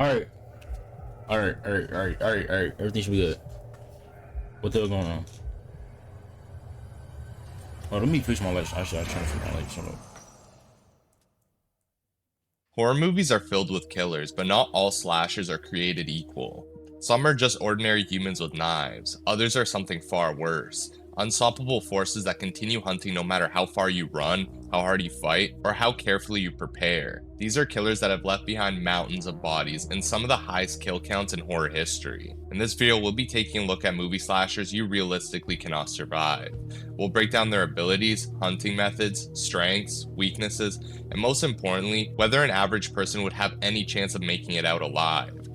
All right, all right, all right, all right, all right, all right. Everything should be good. What the hell going on? Oh, let me fix my lights. Actually, I trying to fix my lights. Hold on. Horror movies are filled with killers, but not all slashers are created equal. Some are just ordinary humans with knives, others are something far worse. Unstoppable forces that continue hunting no matter how far you run, how hard you fight, or how carefully you prepare. These are killers that have left behind mountains of bodies and some of the highest kill counts in horror history. In this video, we'll be taking a look at movie slashers you realistically cannot survive. We'll break down their abilities, hunting methods, strengths, weaknesses, and most importantly, whether an average person would have any chance of making it out alive.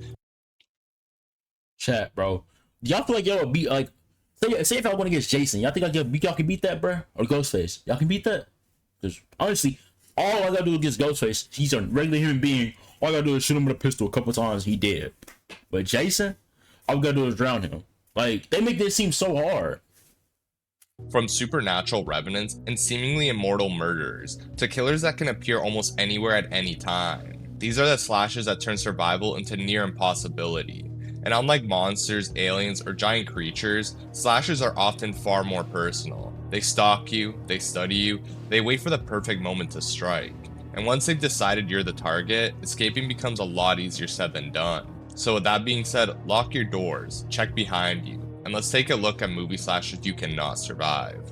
Chat, bro. Do y'all feel like y'all would beat like say if I went against Jason, y'all think y'all can beat that, bro? Or Ghostface? Y'all can beat that? Because honestly, all I gotta do against Ghostface, he's a regular human being. All I gotta do is shoot him with a pistol a couple times, he dead. But Jason, all we gotta do is drown him. Like they make this seem so hard. From supernatural revenants and seemingly immortal murderers, to killers that can appear almost anywhere at any time. These are the slashers that turn survival into near impossibility. And unlike monsters, aliens, or giant creatures, slashers are often far more personal. They stalk you, they study you, they wait for the perfect moment to strike. And once they've decided you're the target, escaping becomes a lot easier said than done. So with that being said, lock your doors, check behind you, and let's take a look at movie slashers you cannot survive.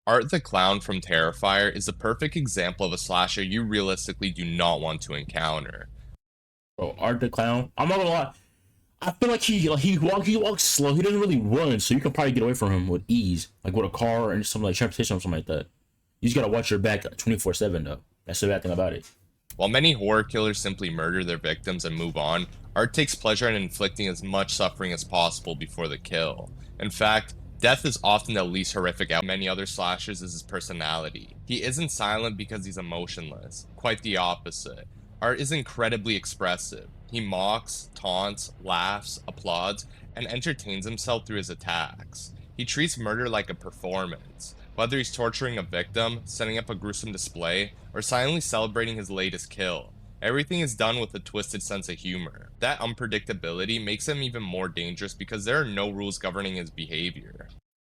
Art the Clown from Terrifier is the perfect example of a slasher you realistically do not want to encounter. Bro, Art the Clown. I'm not gonna lie. I feel like he walks slow. He doesn't really run, so you can probably get away from him with ease, like with a car and something like transportation or something like that. You just gotta watch your back 24/7 though. That's the bad thing about it. While many horror killers simply murder their victims and move on, Art takes pleasure in inflicting as much suffering as possible before the kill. In fact, death is often the least horrific out of many other slashers is his personality. He isn't silent because he's emotionless. Quite the opposite. Art is incredibly expressive. He mocks, taunts, laughs, applauds, and entertains himself through his attacks. He treats murder like a performance. Whether he's torturing a victim, setting up a gruesome display, or silently celebrating his latest kill, everything is done with a twisted sense of humor. That unpredictability makes him even more dangerous because there are no rules governing his behavior.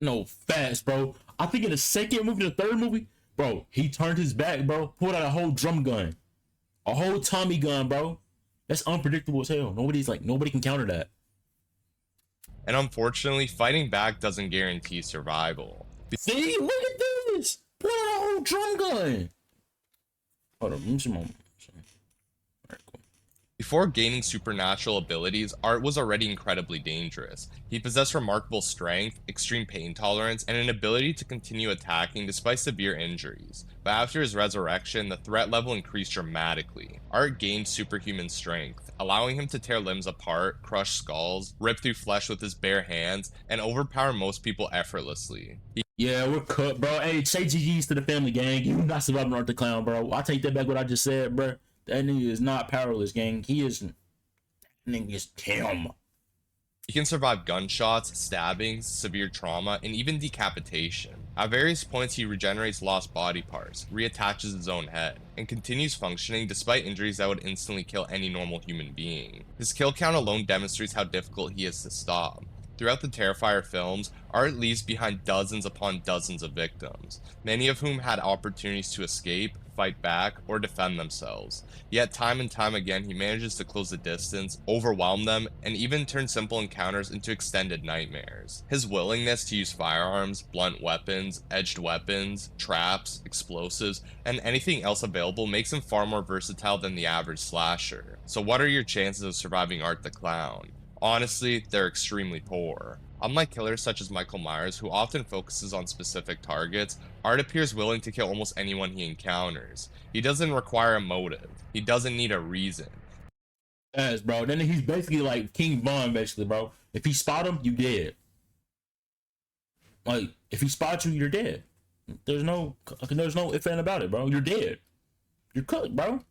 No, fast, bro. I think in the second movie, the third movie, bro, he turned his back, bro, pulled out a whole drum gun, a whole Tommy gun, bro. That's unpredictable as hell. Nobody can counter that. And unfortunately, fighting back doesn't guarantee survival. See, look at this. Pull out a whole drum gun. Hold on, let me see my. Alright, cool. Before gaining supernatural abilities, Art was already incredibly dangerous. He possessed remarkable strength, extreme pain tolerance, and an ability to continue attacking despite severe injuries. But after his resurrection, the threat level increased dramatically. Art gained superhuman strength, allowing him to tear limbs apart, crush skulls, rip through flesh with his bare hands, and overpower most people effortlessly. Yeah, we're cut, bro. Hey, say GG's to the family, gang. You not surviving Art the Clown, bro. I take that back what I just said, bro. That nigga is not powerless, gang. He is. That nigga is him. He can survive gunshots, stabbings, severe trauma, and even decapitation. At various points, he regenerates lost body parts, reattaches his own head, and continues functioning despite injuries that would instantly kill any normal human being. His kill count alone demonstrates how difficult he is to stop. Throughout the Terrifier films, Art leaves behind dozens upon dozens of victims, many of whom had opportunities to escape, fight back, or defend themselves. Yet time and time again he manages to close the distance, overwhelm them, and even turn simple encounters into extended nightmares. His willingness to use firearms, blunt weapons, edged weapons, traps, explosives, and anything else available makes him far more versatile than the average slasher. So what are your chances of surviving Art the Clown? Honestly, they're extremely poor. Unlike killers such as Michael Myers, who often focuses on specific targets, Art appears willing to kill almost anyone he encounters. He doesn't require a motive. He doesn't need a reason. Yes, bro. Then he's basically like King Von, basically, bro. If he spot him, you dead. Like, if he spots you, you're dead. There's no if and about it, bro. You're dead. You're cooked, bro.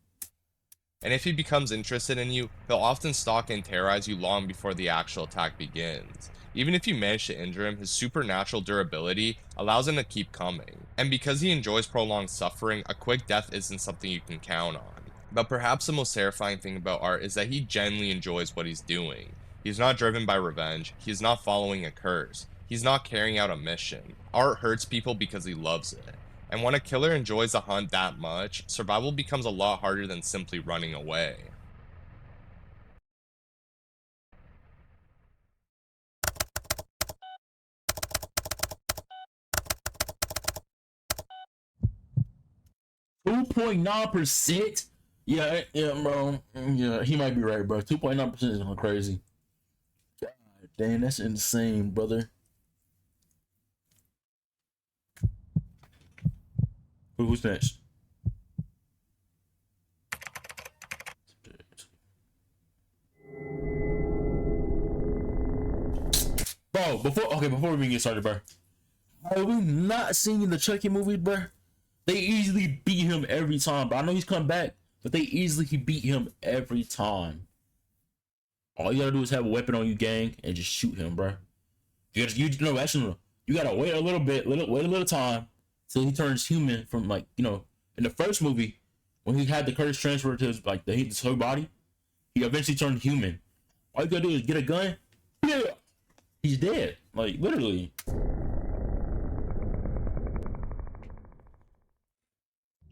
And if he becomes interested in you, he'll often stalk and terrorize you long before the actual attack begins. Even if you manage to injure him, his supernatural durability allows him to keep coming. And because he enjoys prolonged suffering, a quick death isn't something you can count on. But perhaps the most terrifying thing about Art is that he genuinely enjoys what he's doing. He's not driven by revenge, he's not following a curse, he's not carrying out a mission. Art hurts people because he loves it. And when a killer enjoys a hunt that much, survival becomes a lot harder than simply running away. Two 2.9%. Yeah, yeah, bro. Yeah, he might be right, bro. 2.9% is crazy. God damn, that's insane, brother. Who's next? Bro, before we even get started, bro. Have we not seen the Chucky movies, bro? They easily beat him every time, bro. I know he's come back, but they easily beat him every time. All you gotta do is have a weapon on you, gang, and just shoot him, bro. Actually, you gotta wait a little bit, wait a little time, till he turns human. From like, in the first movie, when he had the curse transferred to his whole body, he eventually turned human. All you gotta do is get a gun, yeah, he's dead, like literally.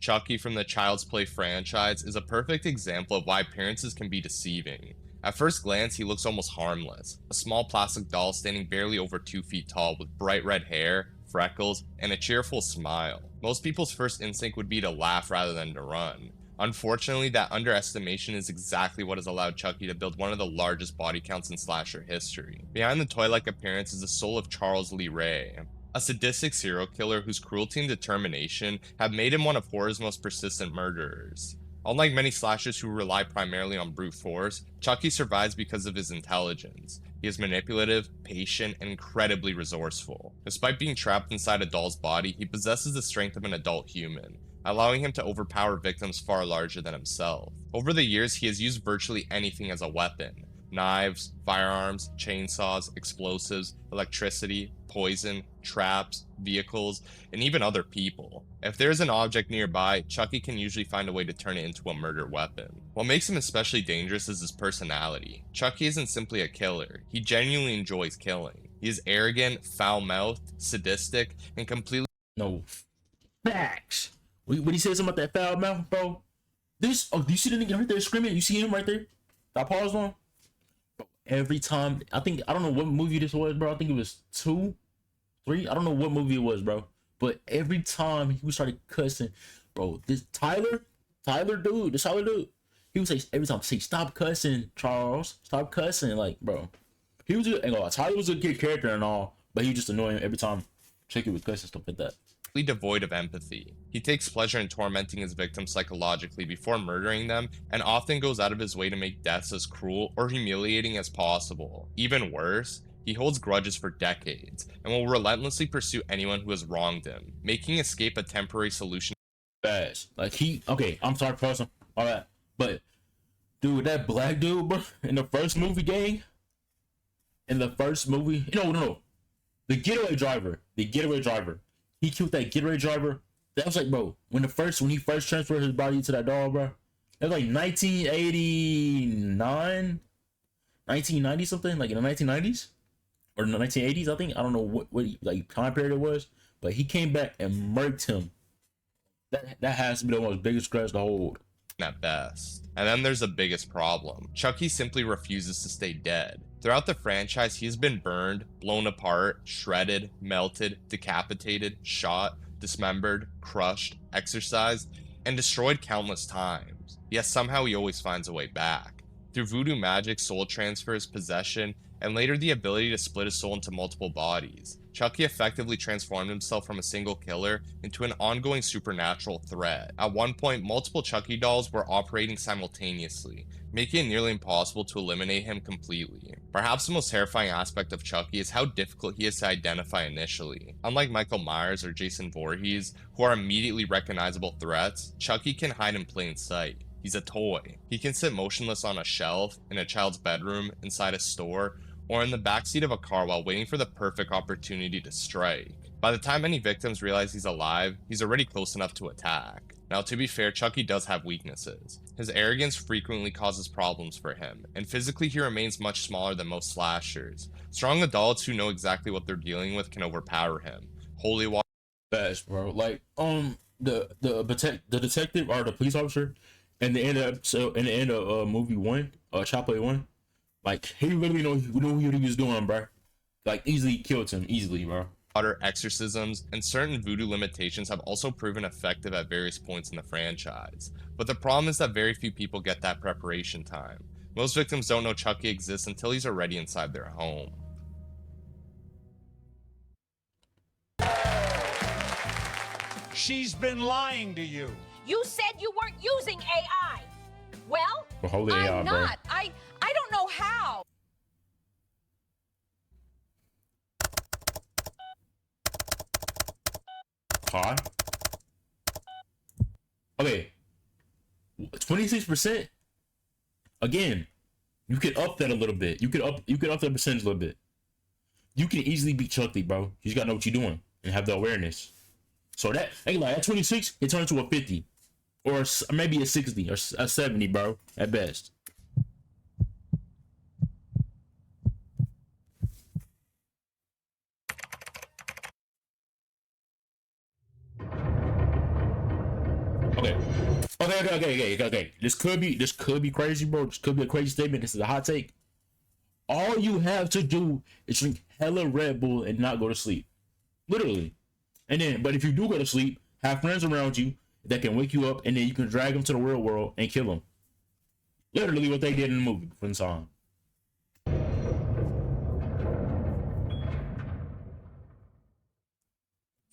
Chucky from the Child's Play franchise is a perfect example of why appearances can be deceiving. At first glance, he looks almost harmless, a small plastic doll standing barely over 2 feet tall with bright red hair, freckles, and a cheerful smile. Most people's first instinct would be to laugh rather than to run. Unfortunately, that underestimation is exactly what has allowed Chucky to build one of the largest body counts in slasher history. Behind the toy-like appearance is the soul of Charles Lee Ray, a sadistic serial killer whose cruelty and determination have made him one of horror's most persistent murderers. Unlike many slashers who rely primarily on brute force, Chucky survives because of his intelligence. He is manipulative, patient, and incredibly resourceful. Despite being trapped inside a doll's body, he possesses the strength of an adult human, allowing him to overpower victims far larger than himself. Over the years, he has used virtually anything as a weapon. Knives, firearms, chainsaws, explosives, electricity, poison, traps, vehicles, and even other people. If there's an object nearby, Chucky can usually find a way to turn it into a murder weapon. What makes him especially dangerous is his personality. Chucky isn't simply a killer, he genuinely enjoys killing. He is arrogant, foul-mouthed, sadistic, and completely— No facts. When he says something about that foul mouth, bro. Do you see the nigga right there screaming? You see him right there? I paused on. Bro, every time, I don't know what movie this was, bro. I think it was 2, 3. I don't know what movie it was, bro. But every time he started cussing, bro, this Tyler dude, he would say every time, say, stop cussing, Charles, stop cussing, like, bro. He was Tyler was a good character and all, but he was just annoying every time Chucky was cussing, stuff like that. devoid of empathy. He takes pleasure in tormenting his victims psychologically before murdering them, and often goes out of his way to make deaths as cruel or humiliating as possible. Even worse, he holds grudges for decades, and will relentlessly pursue anyone who has wronged him, making escape a temporary solution. Fast. Like I'm sorry for all that, but dude, that black dude, bro, in the first movie, gang, no, the getaway driver, he killed that getaway driver. That was like, bro, when he first transferred his body to that doll, bro. It was like 1989, 1990 something, like in the 1990s or the 1980s, I think. I don't know what like time period it was, but he came back and murked him. That has to be the most biggest scratch to hold. At best. And then there's the biggest problem. Chucky simply refuses to stay dead. Throughout the franchise, he's been burned, blown apart, shredded, melted, decapitated, shot, dismembered, crushed, exorcised, and destroyed countless times. Yet somehow he always finds a way back. Through voodoo magic, soul transfers, possession, and later the ability to split his soul into multiple bodies, Chucky effectively transformed himself from a single killer into an ongoing supernatural threat. At one point, multiple Chucky dolls were operating simultaneously, making it nearly impossible to eliminate him completely. Perhaps the most terrifying aspect of Chucky is how difficult he is to identify initially. Unlike Michael Myers or Jason Voorhees, who are immediately recognizable threats, Chucky can hide in plain sight. He's a toy. He can sit motionless on a shelf, in a child's bedroom, inside a store, or in the backseat of a car while waiting for the perfect opportunity to strike. By the time any victims realize he's alive, he's already close enough to attack. Now, to be fair, Chucky does have weaknesses. His arrogance frequently causes problems for him, and physically he remains much smaller than most slashers. Strong adults who know exactly what they're dealing with can overpower him. Holy water. Best, bro. Like, the detective or the police officer, in the end of movie one, Child Play 1, like he really knew what he was doing, bro. Like, easily killed him, bro. Exorcisms, and certain voodoo limitations have also proven effective at various points in the franchise. But the problem is that very few people get that preparation time. Most victims don't know Chucky exists until he's already inside their home. She's been lying to you. You said you weren't using AI. Well, Holy AI, I'm bro. not. I don't know how. Huh? Okay. 26%. Again, you could up that a little bit. You could up that percentage a little bit. You can easily beat Chucky, bro. You just gotta know what you're doing and have the awareness. So that ain't like at 26, it turns to a 50, or maybe a 60 or a 70, bro, at best. Okay. This could be crazy, bro. This could be a crazy statement. This is a hot take. All you have to do is drink hella Red Bull and not go to sleep. Literally. And then, but if you do go to sleep, have friends around you that can wake you up, and then you can drag them to the real world and kill them. Literally what they did in the movie from the song.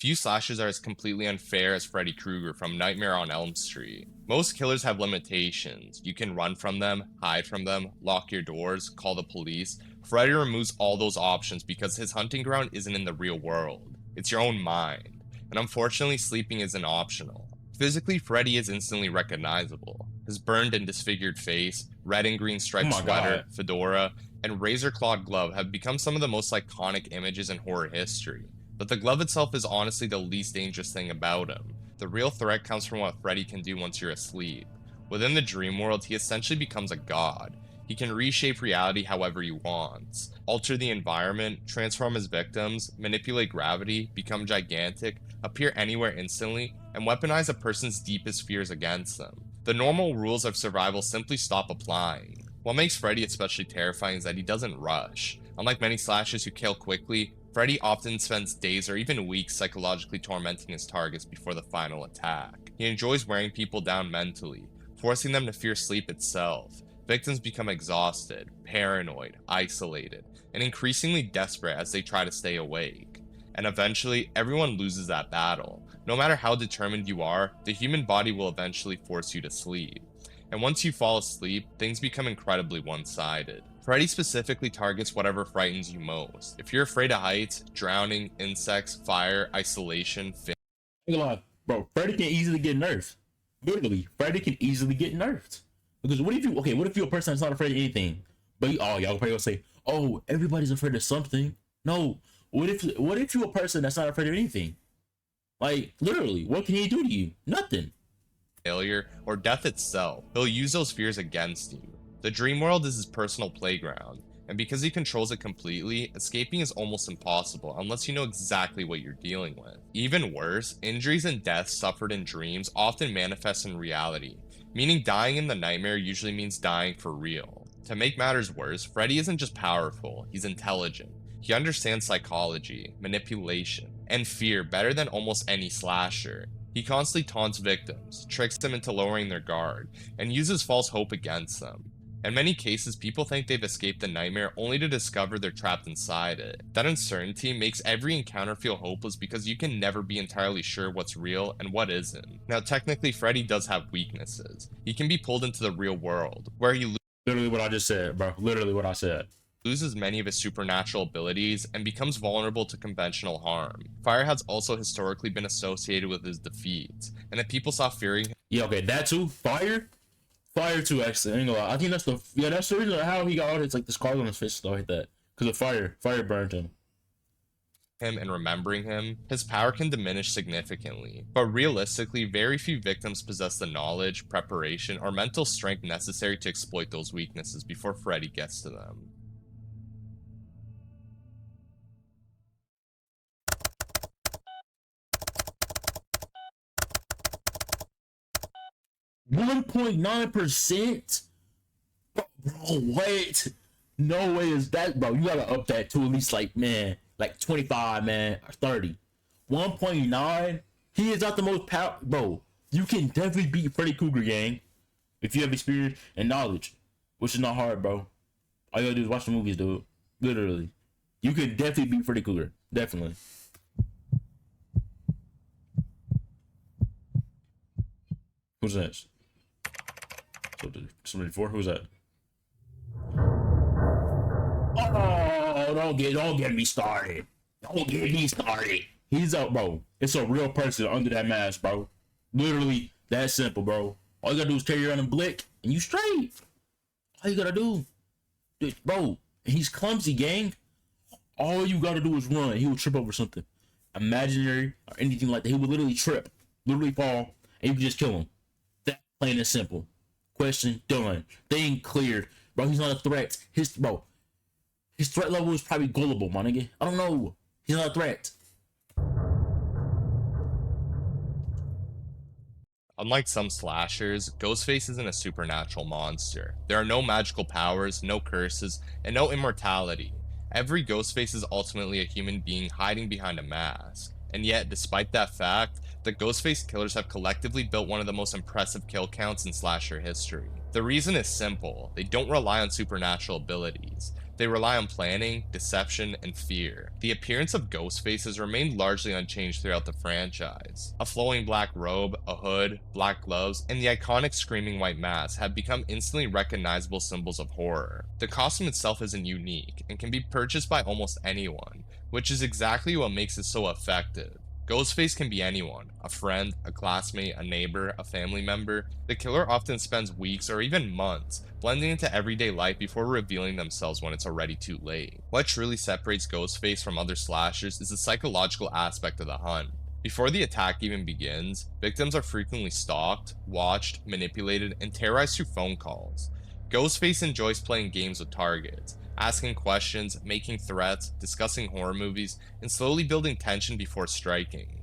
Few slashers are as completely unfair as Freddy Krueger from Nightmare on Elm Street. Most killers have limitations. You can run from them, hide from them, lock your doors, call the police. Freddy removes all those options because his hunting ground isn't in the real world. It's your own mind. And unfortunately, sleeping isn't optional. Physically, Freddy is instantly recognizable. His burned and disfigured face, red and green striped sweater, fedora, and razor-clawed glove have become some of the most iconic images in horror history. But the glove itself is honestly the least dangerous thing about him. The real threat comes from what Freddy can do once you're asleep. Within the dream world, he essentially becomes a god. He can reshape reality however he wants, alter the environment, transform his victims, manipulate gravity, become gigantic, appear anywhere instantly, and weaponize a person's deepest fears against them. The normal rules of survival simply stop applying. What makes Freddy especially terrifying is that he doesn't rush. Unlike many slashers who kill quickly, Freddy often spends days or even weeks psychologically tormenting his targets before the final attack. He enjoys wearing people down mentally, forcing them to fear sleep itself. Victims become exhausted, paranoid, isolated, and increasingly desperate as they try to stay awake. And eventually, everyone loses that battle. No matter how determined you are, the human body will eventually force you to sleep. And once you fall asleep, things become incredibly one-sided. Freddy specifically targets whatever frightens you most. If you're afraid of heights, drowning, insects, fire, isolation, bro, Freddy can easily get nerfed. Literally, Freddy can easily get nerfed. Because what if you're a person that's not afraid of anything? But y'all probably gonna say, oh, everybody's afraid of something. No, what if you're a person that's not afraid of anything? Like, literally, what can he do to you? Nothing. Failure, or death itself. He'll use those fears against you. The dream world is his personal playground, and because he controls it completely, escaping is almost impossible unless you know exactly what you're dealing with. Even worse, injuries and deaths suffered in dreams often manifest in reality, meaning dying in the nightmare usually means dying for real. To make matters worse, Freddy isn't just powerful, he's intelligent. He understands psychology, manipulation, and fear better than almost any slasher. He constantly taunts victims, tricks them into lowering their guard, and uses false hope against them. In many cases, people think they've escaped the nightmare only to discover they're trapped inside it. That uncertainty makes every encounter feel hopeless because you can never be entirely sure what's real and what isn't. Now, technically, Freddy does have weaknesses. He can be pulled into the real world, where he literally what I just said, bro. Literally what I said. Loses many of his supernatural abilities and becomes vulnerable to conventional harm. Fire has also historically been associated with his defeats, and if people saw fearing him, yeah, okay, that too. Fire Fire too, actually. I ain't gonna lie. I think that's the reason how he got all his like the scars on his face stuff like that. Because of fire. Fire burned him. Him and remembering him, his power can diminish significantly. But realistically, very few victims possess the knowledge, preparation, or mental strength necessary to exploit those weaknesses before Freddy gets to them. 1.9%? Bro, wait. No way is that, bro. You gotta up that to at least like 25, man, or 30. 1.9? He is not the most power, bro. You can definitely beat Freddy Krueger, gang, if you have experience and knowledge, which is not hard, bro. All you gotta do is watch the movies, dude. Literally. You can definitely beat Freddy Krueger. Definitely. Who's next? So, somebody before? Who's that? Oh, don't get me started. Don't get me started. He's up, bro. It's a real person under that mask, bro. Literally that simple, bro. All you gotta do is carry around and blick, and you straight. All you gotta do, dude, bro. He's clumsy, gang. All you gotta do is run. He will trip over something, imaginary or anything like that. He would literally trip, literally fall, and you can just kill him. That plain and simple. Question done. Thing cleared, bro. He's not a threat. His threat level is probably gullible, my nigga. I don't know. He's not a threat. Unlike some slashers, Ghostface isn't a supernatural monster. There are no magical powers, no curses, and no immortality. Every Ghostface is ultimately a human being hiding behind a mask. And yet, despite that fact, the Ghostface killers have collectively built one of the most impressive kill counts in slasher history. The reason is simple: they don't rely on supernatural abilities. They rely on planning, deception, and fear. The appearance of Ghostface has remained largely unchanged throughout the franchise. A flowing black robe, a hood, black gloves, and the iconic screaming white mask have become instantly recognizable symbols of horror. The costume itself isn't unique, and can be purchased by almost anyone, which is exactly what makes it so effective. Ghostface can be anyone: a friend, a classmate, a neighbor, a family member. The killer often spends weeks or even months blending into everyday life before revealing themselves when it's already too late. What truly separates Ghostface from other slashers is the psychological aspect of the hunt. Before the attack even begins, victims are frequently stalked, watched, manipulated, and terrorized through phone calls. Ghostface enjoys playing games with targets, asking questions, making threats, discussing horror movies, and slowly building tension before striking.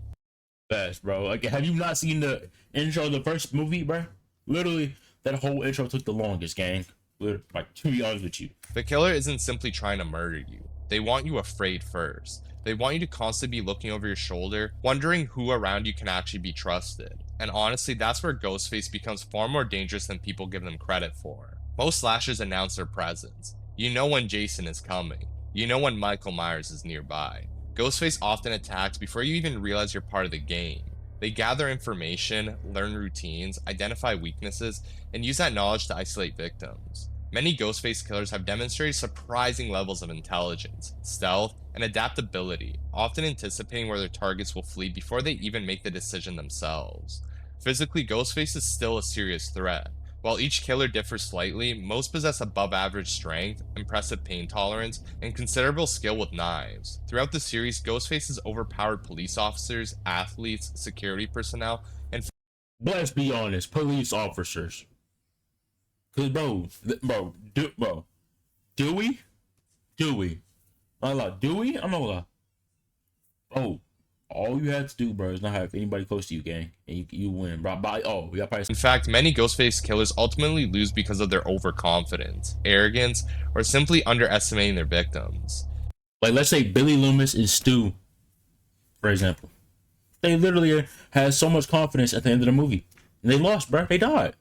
Best, bro. Like, have you not seen the intro of the first movie, bro? Literally, that whole intro took the longest, gang. Like, to be honest with you. The killer isn't simply trying to murder you. They want you afraid first. They want you to constantly be looking over your shoulder, wondering who around you can actually be trusted. And honestly, that's where Ghostface becomes far more dangerous than people give them credit for. Most slashers announce their presence. You know when Jason is coming. You know when Michael Myers is nearby. Ghostface often attacks before you even realize you're part of the game. They gather information, learn routines, identify weaknesses, and use that knowledge to isolate victims. Many Ghostface killers have demonstrated surprising levels of intelligence, stealth, and adaptability, often anticipating where their targets will flee before they even make the decision themselves. Physically, Ghostface is still a serious threat. While each killer differs slightly, most possess above average strength, impressive pain tolerance, and considerable skill with knives. Throughout the series, Ghostface has overpowered police officers, athletes, security personnel, and Let's be honest, police officers. Cause do we? I'm not gonna lie. Bro, all you have to do, bro, is not have anybody close to you, gang, and you win, bro. We got probably. in fact, many Ghostface killers ultimately lose because of their overconfidence, arrogance, or simply underestimating their victims. Like, let's say Billy Loomis and Stu, for example. They literally had so much confidence at the end of the movie, and they lost, bro. They died.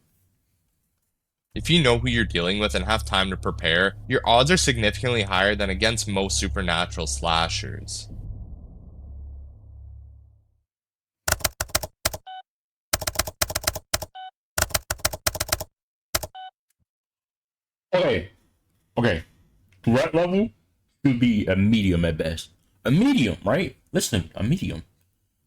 If you know who you're dealing with and have time to prepare, your odds are significantly higher than against most supernatural slashers. Okay. Threat level should be a medium at best. A medium, right? Listen, a medium.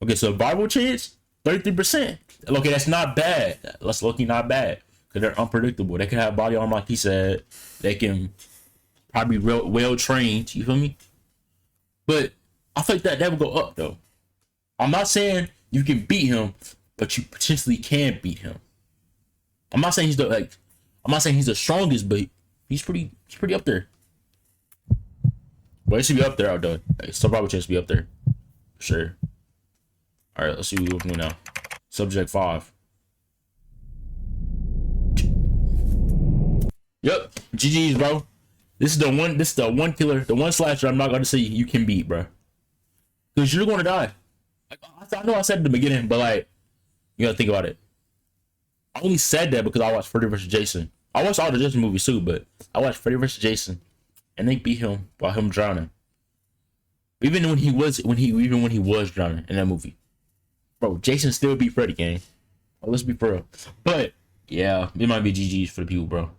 Okay, survival chance, 33%. Okay, that's not bad. That's lucky, not bad. because they're unpredictable. They can have body armor like he said. They can probably be well trained. You feel me? But I feel like that would go up though. I'm not saying you can beat him, but you potentially can beat him. I'm not saying he's the strongest, but he's pretty up there. Well, it should be up there, though. Still probably chance to be up there. For sure. Alright, let's see what we're doing now. Subject 5. Yep. GG's, bro. This is the one killer, the one slasher I'm not gonna say you can beat, bro. Because you're gonna die. I know I said it at the beginning, but like, you gotta think about it. I only said that because I watched Freddy vs. Jason. I watched all the Jason movies too, but I watched Freddy vs. Jason, and they beat him while him drowning. Even when he was drowning in that movie, bro, Jason still beat Freddy, gang. Well, let's be for real. But yeah, it might be GG's for the people, bro.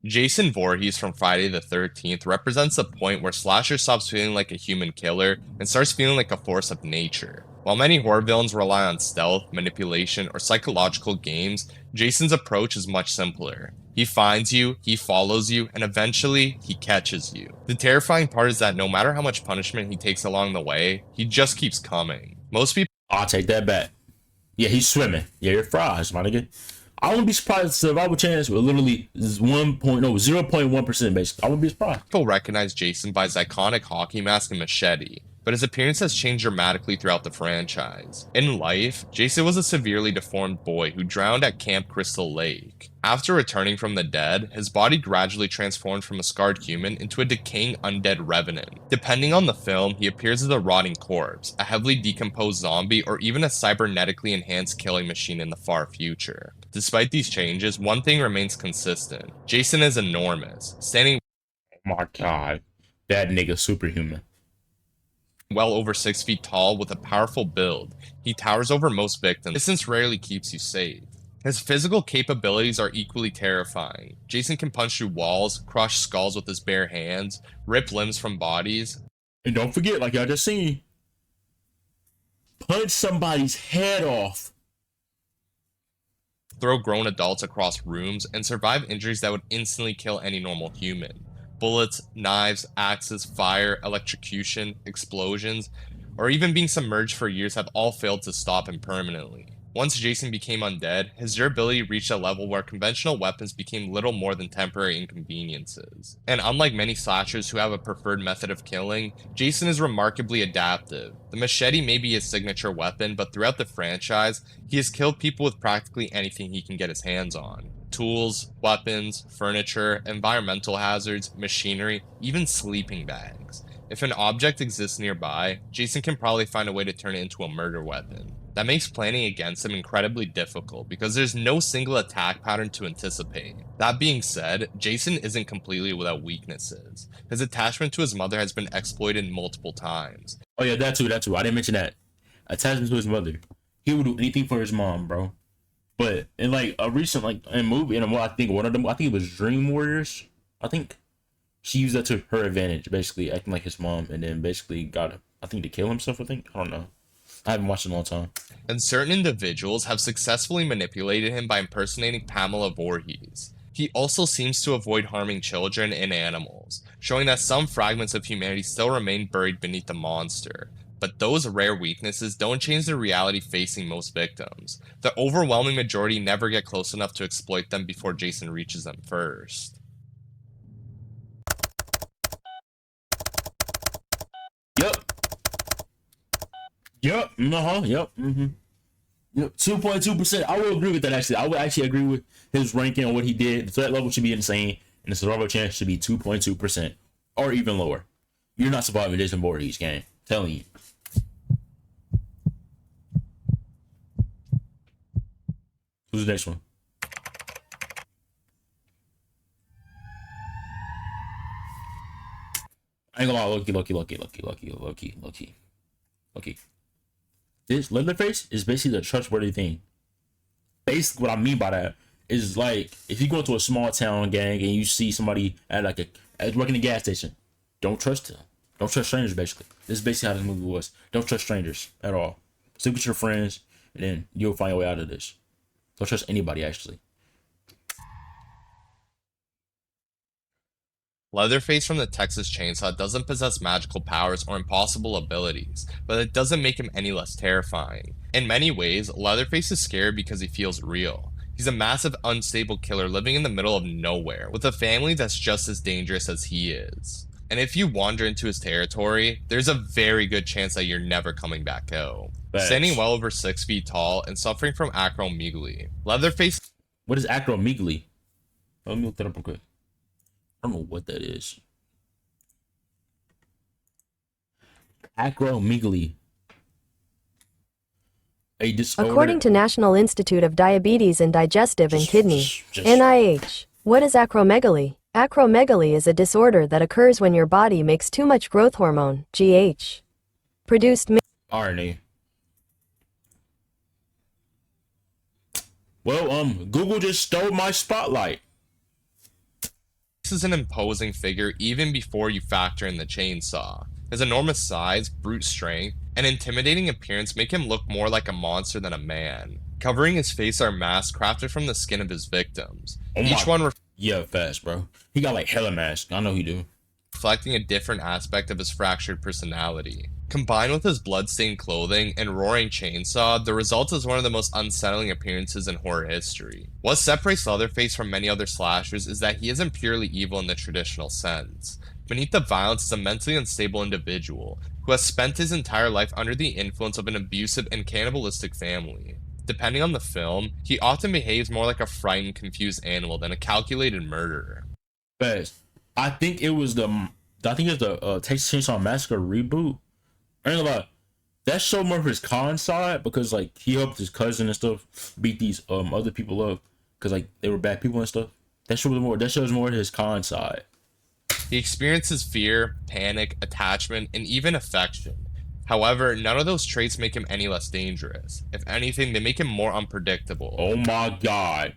Jason Voorhees from Friday the 13th represents a point where slasher stops feeling like a human killer and starts feeling like a force of nature. While many horror villains rely on stealth, manipulation, or psychological games, Jason's approach is much simpler. He finds you, he follows you, and eventually, he catches you. The terrifying part is that no matter how much punishment he takes along the way, he just keeps coming. Most people— I'll take that back. Yeah, he's swimming. Yeah, you're fries, my nigga. I wouldn't be surprised if survival chance with literally 0.1% basically. I wouldn't be surprised. People recognize Jason by his iconic hockey mask and machete, but his appearance has changed dramatically throughout the franchise. In life, Jason was a severely deformed boy who drowned at Camp Crystal Lake. After returning from the dead, his body gradually transformed from a scarred human into a decaying undead revenant. Depending on the film, he appears as a rotting corpse, a heavily decomposed zombie, or even a cybernetically enhanced killing machine in the far future. Despite these changes, one thing remains consistent. Jason is enormous, standing— Oh my god. That nigga superhuman. well over 6 feet tall with a powerful build. He towers over most victims. Distance rarely keeps you safe. His physical capabilities are equally terrifying. Jason can punch through walls, crush skulls with his bare hands, rip limbs from bodies, and don't forget, like y'all just seen, punch somebody's head off, throw grown adults across rooms, and survive injuries that would instantly kill any normal human. Bullets, knives, axes, fire, electrocution, explosions, or even being submerged for years have all failed to stop him permanently. Once Jason became undead, his durability reached a level where conventional weapons became little more than temporary inconveniences. And unlike many slashers who have a preferred method of killing, Jason is remarkably adaptive. The machete may be his signature weapon, but throughout the franchise, he has killed people with practically anything he can get his hands on. Tools, weapons, furniture, environmental hazards, machinery, even sleeping bags. If an object exists nearby, Jason can probably find a way to turn it into a murder weapon. That makes planning against him incredibly difficult because there's no single attack pattern to anticipate. That being said, Jason isn't completely without weaknesses. His attachment to his mother has been exploited multiple times. Oh yeah, that too. I didn't mention that. Attachment to his mother. He would do anything for his mom, bro. But in like a recent movie, I think it was Dream Warriors. I think she used that to her advantage, basically acting like his mom, and then basically got to kill himself. I don't know. I haven't watched it in a long time. And certain individuals have successfully manipulated him by impersonating Pamela Voorhees. He also seems to avoid harming children and animals, showing that some fragments of humanity still remain buried beneath the monster. But those rare weaknesses don't change the reality facing most victims. The overwhelming majority never get close enough to exploit them before Jason reaches them first. Yep. Yep. 2.2%. I will agree with that. Actually, I would actually agree with his ranking on what he did. The threat level should be insane, and the survival chance should be 2.2% or even lower. You're not surviving Jason Voorhees, game. Telling you. Who's the next one? I ain't gonna lie, Loki. This Leatherface is basically the trustworthy thing. Basically, what I mean by that is like if you go into a small town gang and you see somebody at working a gas station, don't trust them. Don't trust strangers. Basically, this is basically how this movie was. Don't trust strangers at all. Stick with your friends, and then you'll find your way out of this. Don't trust anybody, actually. Leatherface from the Texas Chainsaw doesn't possess magical powers or impossible abilities, but it doesn't make him any less terrifying. In many ways, Leatherface is scary because he feels real. He's a massive, unstable killer living in the middle of nowhere, with a family that's just as dangerous as he is. And if you wander into his territory, there's a very good chance that you're never coming back out. Facts. Standing well over 6 feet tall and suffering from acromegaly, Leatherface... What is acromegaly? Let me look that up real quick. I don't know what that is. Acromegaly. A disorder. According to National Institute of Diabetes and Digestive and Kidney, Just- NIH, what is acromegaly? Acromegaly is a disorder that occurs when your body makes too much growth hormone, GH, produced RNA. Well, Google just stole my spotlight. This is an imposing figure even before you factor in the chainsaw. His enormous size, brute strength, and intimidating appearance make him look more like a monster than a man. Covering his face are masks crafted from the skin of his victims. Each one Yeah, fast, bro. He got like hella masks. I know he do. reflecting a different aspect of his fractured personality. Combined with his bloodstained clothing and roaring chainsaw, the result is one of the most unsettling appearances in horror history. What separates Leatherface from many other slashers is that he isn't purely evil in the traditional sense. Beneath the violence is a mentally unstable individual who has spent his entire life under the influence of an abusive and cannibalistic family. Depending on the film, he often behaves more like a frightened, confused animal than a calculated murderer. Fast. I think it's the Texas Chainsaw Massacre reboot. I ain't gonna lie. That showed more of his con side because like he helped his cousin and stuff beat these other people up because like they were bad people and stuff. That shows more of his con side. He experiences fear, panic, attachment, and even affection. However, none of those traits make him any less dangerous. If anything, they make him more unpredictable. Oh my god.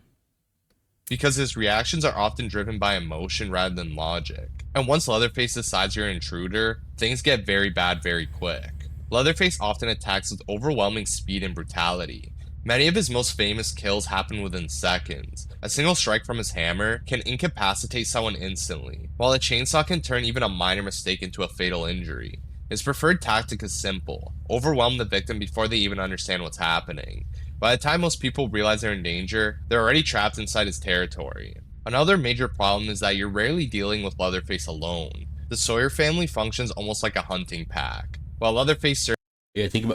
Because his reactions are often driven by emotion rather than logic. And once Leatherface decides you're an intruder, things get very bad very quick. Leatherface often attacks with overwhelming speed and brutality. Many of his most famous kills happen within seconds. A single strike from his hammer can incapacitate someone instantly, while a chainsaw can turn even a minor mistake into a fatal injury. His preferred tactic is simple: overwhelm the victim before they even understand what's happening. By the time most people realize they're in danger, they're already trapped inside his territory. Another major problem is that you're rarely dealing with Leatherface alone. The Sawyer family functions almost like a hunting pack. While Leatherface Yeah, think of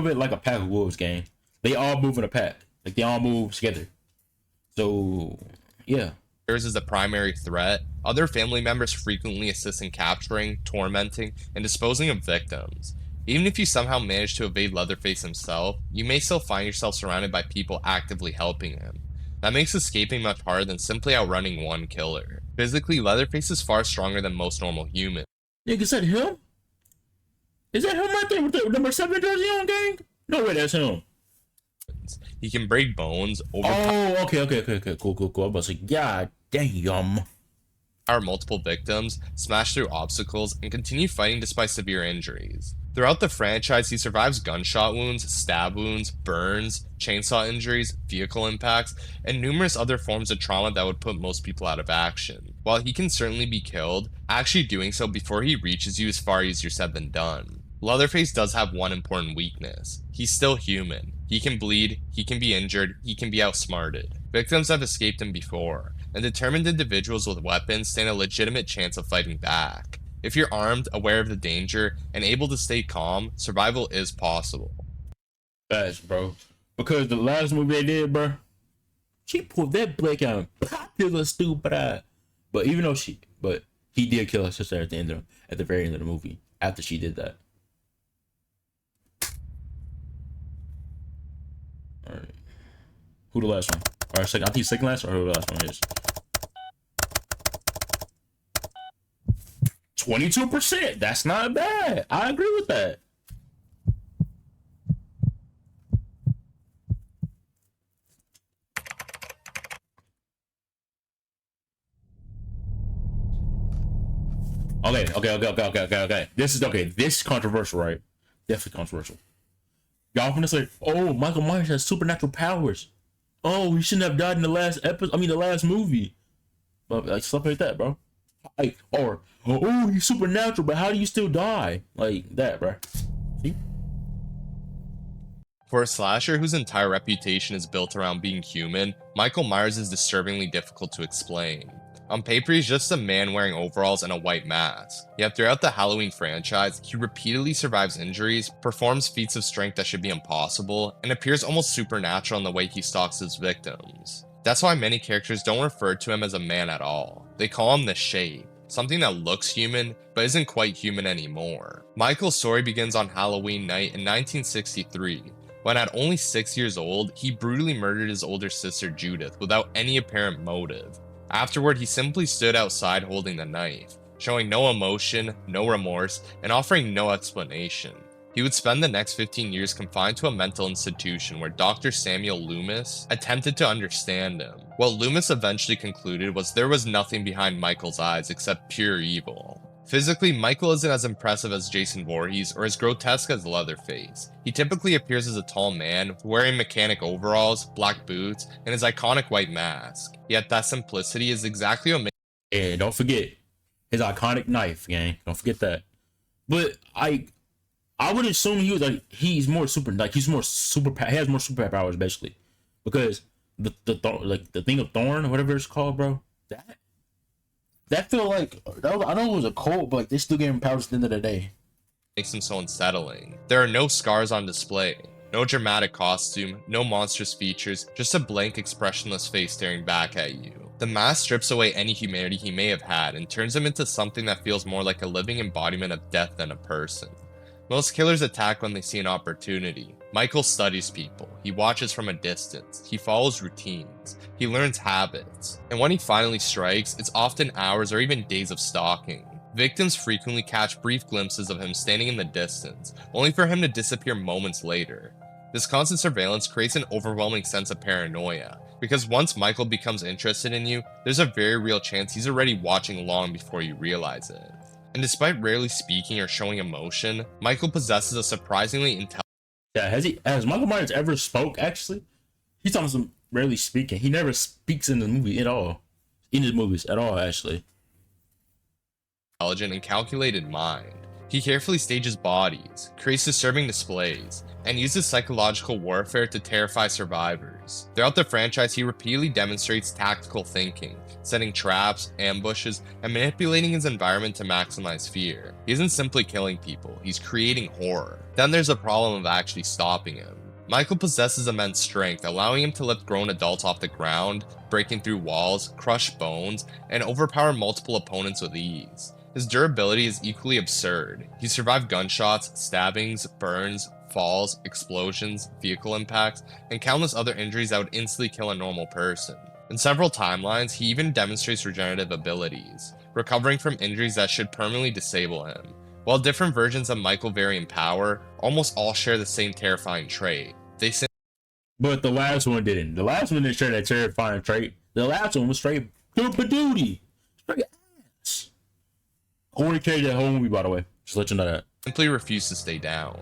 it like a pack of wolves, gang. They all move in a pack. Like they all move together. So yeah. serves as the primary threat, other family members frequently assist in capturing, tormenting, and disposing of victims. Even if you somehow manage to evade Leatherface himself, you may still find yourself surrounded by people actively helping him. That makes escaping much harder than simply outrunning one killer. Physically, Leatherface is far stronger than most normal humans. Nigga, is that him? Is that him right there with the number 7 jersey on, gang? No way, that's him. He can break bones, Oh, okay. Cool. I was like, god damn. overpower multiple victims, smash through obstacles, and continue fighting despite severe injuries. Throughout the franchise, he survives gunshot wounds, stab wounds, burns, chainsaw injuries, vehicle impacts, and numerous other forms of trauma that would put most people out of action. While he can certainly be killed, actually doing so before he reaches you is far easier said than done. Leatherface does have one important weakness. He's still human. He can bleed, he can be injured, he can be outsmarted. Victims have escaped him before, and determined individuals with weapons stand a legitimate chance of fighting back. If you're armed, aware of the danger, and able to stay calm, survival is possible. Facts, bro. Because the last movie they did, bro, she pulled that Blake out and popped his little stupid eye. But he did kill her sister at the very end of the movie after she did that. All right, who the last one? Or second? I think second last, or who the last one is? 22%. That's not bad. I agree with that. Okay. This is controversial, right? Definitely controversial. Y'all gonna say, "Oh, Michael Myers has supernatural powers. Oh, he shouldn't have died in the last episode. I mean, the last movie." But like stuff like that, bro. Like, or oh, he's supernatural, but how do you still die? Like that, bro. See? For a slasher whose entire reputation is built around being human, Michael Myers is disturbingly difficult to explain. On paper, he's just a man wearing overalls and a white mask. Yet throughout the Halloween franchise, he repeatedly survives injuries, performs feats of strength that should be impossible, and appears almost supernatural in the way he stalks his victims. That's why many characters don't refer to him as a man at all. They call him the Shape, something that looks human, but isn't quite human anymore. Michael's story begins on Halloween night in 1963, when at only 6 years old, he brutally murdered his older sister Judith without any apparent motive. Afterward, he simply stood outside holding the knife, showing no emotion, no remorse, and offering no explanation. He would spend the next 15 years confined to a mental institution where Dr. Samuel Loomis attempted to understand him. What Loomis eventually concluded was there was nothing behind Michael's eyes except pure evil. Physically, Michael isn't as impressive as Jason Voorhees or as grotesque as Leatherface. He typically appears as a tall man, wearing mechanic overalls, black boots, and his iconic white mask. Yet that simplicity is exactly what makes. And don't forget his iconic knife, gang. Don't forget that. But I would assume he was like he has more superpowers basically, because the thing of Thorn or whatever it's called, bro. That feel like I know it was a cult, but like they still gave him powers at the end of the day. Makes him so unsettling. There are no scars on display, no dramatic costume, no monstrous features, just a blank expressionless face staring back at you. The mask strips away any humanity he may have had and turns him into something that feels more like a living embodiment of death than a person. Most killers attack when they see an opportunity. Michael studies people, he watches from a distance, he follows routines, he learns habits, and when he finally strikes, it's often hours or even days of stalking. Victims frequently catch brief glimpses of him standing in the distance, only for him to disappear moments later. This constant surveillance creates an overwhelming sense of paranoia, because once Michael becomes interested in you, there's a very real chance he's already watching long before you realize it. And despite rarely speaking or showing emotion, Michael possesses a surprisingly intelligent. Yeah, has Michael Myers ever spoke? Actually, he's on some rarely speaking. He never speaks in the movie at all, in his movies at all. Actually, intelligent and calculated mind. He carefully stages bodies, creates disturbing displays, and uses psychological warfare to terrify survivors. Throughout the franchise, he repeatedly demonstrates tactical thinking, setting traps, ambushes, and manipulating his environment to maximize fear. He isn't simply killing people, he's creating horror. Then there's the problem of actually stopping him. Michael possesses immense strength, allowing him to lift grown adults off the ground, breaking through walls, crush bones, and overpower multiple opponents with ease. His durability is equally absurd. He survived gunshots, stabbings, burns, falls, explosions, vehicle impacts, and countless other injuries that would instantly kill a normal person. In several timelines, he even demonstrates regenerative abilities, recovering from injuries that should permanently disable him. While different versions of Michael vary in power, almost all share the same terrifying trait. but the last one didn't. The last one didn't share that terrifying trait. The last one was straight super duty, straight ass. Corey carried that whole movie, by the way. Just let you know that. Simply refuse to stay down.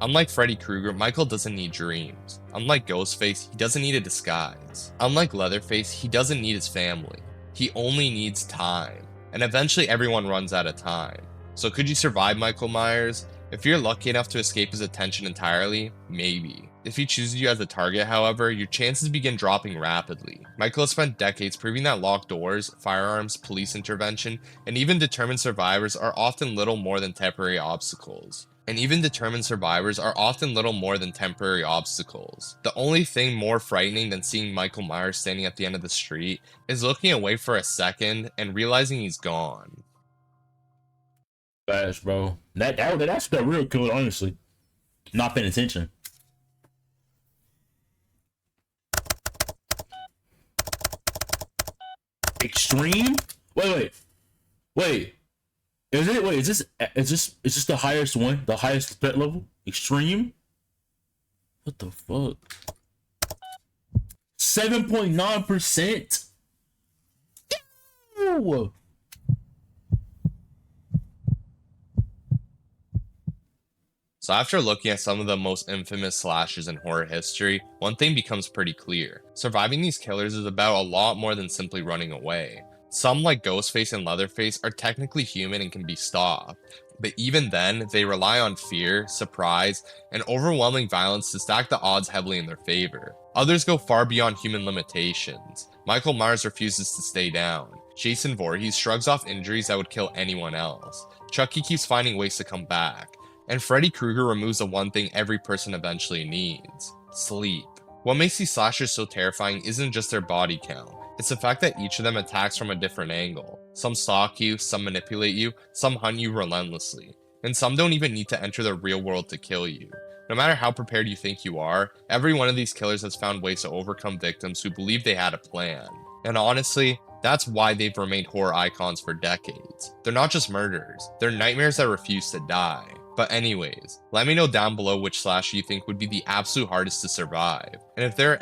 Unlike Freddy Krueger, Michael doesn't need dreams. Unlike Ghostface, he doesn't need a disguise. Unlike Leatherface, he doesn't need his family. He only needs time. And eventually everyone runs out of time. So could you survive Michael Myers? If you're lucky enough to escape his attention entirely, maybe. If he chooses you as a target, however, your chances begin dropping rapidly. Michael has spent decades proving that locked doors, firearms, police intervention, and even determined survivors are often little more than temporary obstacles. The only thing more frightening than seeing Michael Myers standing at the end of the street is looking away for a second and realizing he's gone. Fast, bro. That's the real killer, honestly. Not paying attention. Extreme? Wait. Is this the highest one? The highest threat level? Extreme? What the fuck? 7.9%? Ew! So after looking at some of the most infamous slashers in horror history, one thing becomes pretty clear. Surviving these killers is about a lot more than simply running away. Some, like Ghostface and Leatherface, are technically human and can be stopped, but even then, they rely on fear, surprise, and overwhelming violence to stack the odds heavily in their favor. Others go far beyond human limitations. Michael Myers refuses to stay down. Jason Voorhees shrugs off injuries that would kill anyone else. Chucky keeps finding ways to come back. And Freddy Krueger removes the one thing every person eventually needs: sleep. What makes these slashers so terrifying isn't just their body count. It's the fact that each of them attacks from a different angle. Some stalk you, some manipulate you, some hunt you relentlessly. And some don't even need to enter the real world to kill you. No matter how prepared you think you are, every one of these killers has found ways to overcome victims who believed they had a plan. And honestly, that's why they've remained horror icons for decades. They're not just murderers, they're nightmares that refuse to die. But anyways, let me know down below which slasher you think would be the absolute hardest to survive. And if there are